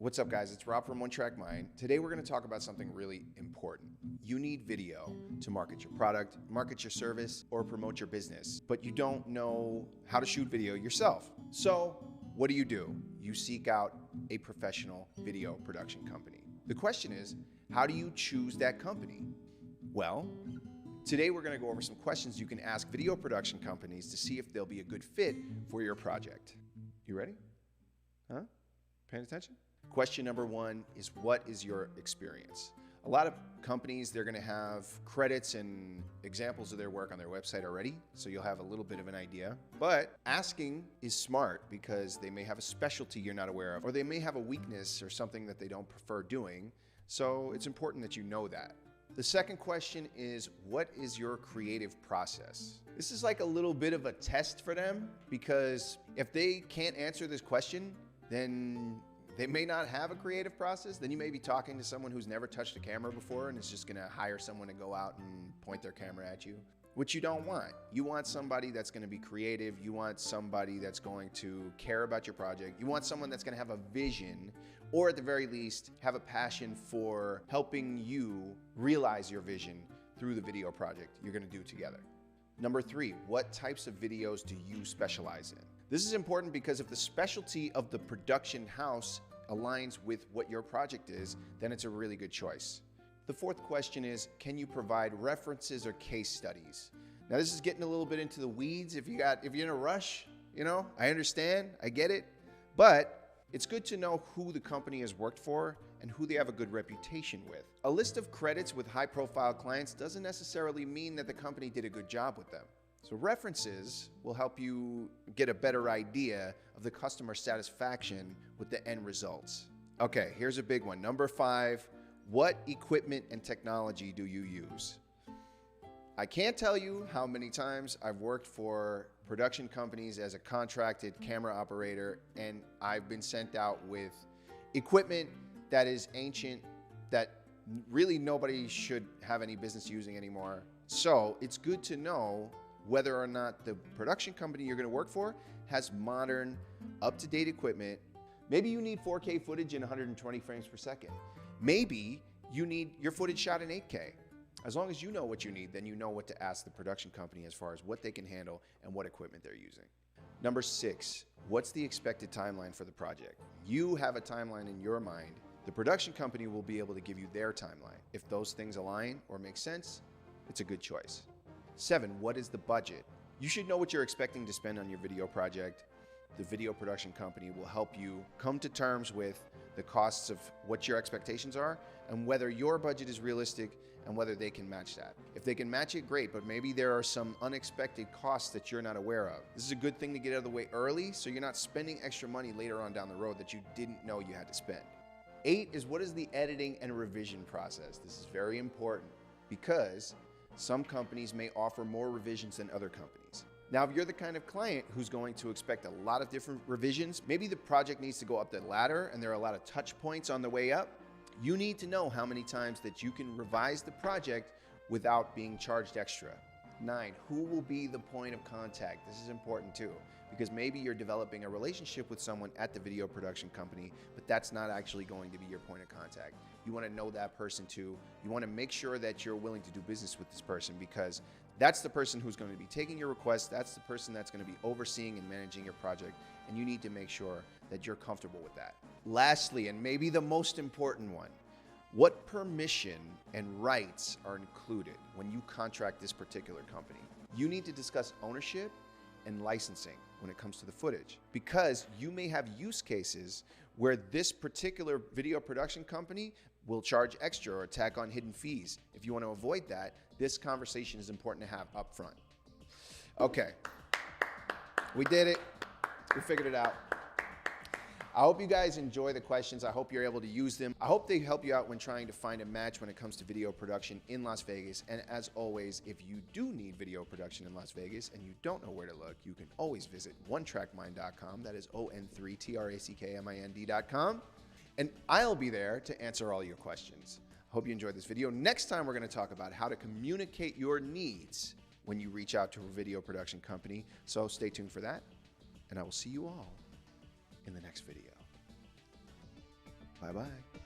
What's up, guys? It's Rob from One Track Mind. Today we're going to talk about something really important. You need video to market your product, market your service, or promote your business, but you don't know how to shoot video yourself. So what do? You seek out a professional video production company. The question is, how do you choose that company? Well, today we're going to go over some questions you can ask video production companies to see if they'll be a good fit for your project. You ready? Huh? Paying attention? Question number one is, what is your experience? A lot of companies, they're going to have credits and examples of their work on their website already, so you'll have a little bit of an idea. But asking is smart because they may have a specialty you're not aware of, or they may have a weakness or something that they don't prefer doing, so it's important that you know that. The second question is, what is your creative process? This is like a little bit of a test for them, because if they can't answer this question, then they may not have a creative process. Then you may be talking to someone who's never touched a camera before and is just gonna hire someone to go out and point their camera at you, which you don't want. You want somebody that's gonna be creative. You want somebody that's going to care about your project. You want someone that's gonna have a vision, or at the very least, have a passion for helping you realize your vision through the video project you're gonna do together. Number three, what types of videos do you specialize in? This is important because if the specialty of the production house aligns with what your project is, then it's a really good choice. The fourth question is, can you provide references or case studies? Now, this is getting a little bit into the weeds. If you're in a rush, I understand, I get it, but it's good to know who the company has worked for and who they have a good reputation with. A list of credits with high-profile clients doesn't necessarily mean that the company did a good job with them. So references will help you get a better idea of the customer satisfaction with the end results. Okay, here's a big one. Number five, what equipment and technology do you use? I can't tell you how many times I've worked for production companies as a contracted camera operator, and I've been sent out with equipment that is ancient, that really nobody should have any business using anymore. So it's good to know whether or not the production company you're going to work for has modern, up-to-date equipment. Maybe you need 4K footage in 120 frames per second. Maybe you need your footage shot in 8K. As long as you know what you need, then you know what to ask the production company as far as what they can handle and what equipment they're using. Number six, what's the expected timeline for the project? You have a timeline in your mind. The production company will be able to give you their timeline. If those things align or make sense, it's a good choice. 7, what is the budget? You should know what you're expecting to spend on your video project. The video production company will help you come to terms with the costs of what your expectations are and whether your budget is realistic and whether they can match that. If they can match it, great, but maybe there are some unexpected costs that you're not aware of. This is a good thing to get out of the way early so you're not spending extra money later on down the road that you didn't know you had to spend. 8 is, what is the editing and revision process? This is very important because some companies may offer more revisions than other companies. Now, if you're the kind of client who's going to expect a lot of different revisions, maybe the project needs to go up the ladder and there are a lot of touch points on the way up, you need to know how many times that you can revise the project without being charged extra. 9, who will be the point of contact? This is important too, because maybe you're developing a relationship with someone at the video production company, but that's not actually going to be your point of contact. You want to know that person too. You want to make sure that you're willing to do business with this person, because that's the person who's going to be taking your request. That's the person that's going to be overseeing and managing your project, and you need to make sure that you're comfortable with that. Lastly, and maybe the most important one, what permission and rights are included when you contract this particular company? You need to discuss ownership and licensing when it comes to the footage, because you may have use cases where this particular video production company will charge extra or tack on hidden fees. If you want to avoid that, this conversation is important to have up front. Okay, we did it. We figured it out. I hope you guys enjoy the questions. I hope you're able to use them. I hope they help you out when trying to find a match when it comes to video production in Las Vegas. And as always, if you do need video production in Las Vegas and you don't know where to look, you can always visit OneTrackMind.com. That is ON3TRACKMIND.com. And I'll be there to answer all your questions. I hope you enjoyed this video. Next time, we're going to talk about how to communicate your needs when you reach out to a video production company. So stay tuned for that. And I will see you all in the next video. Bye-bye.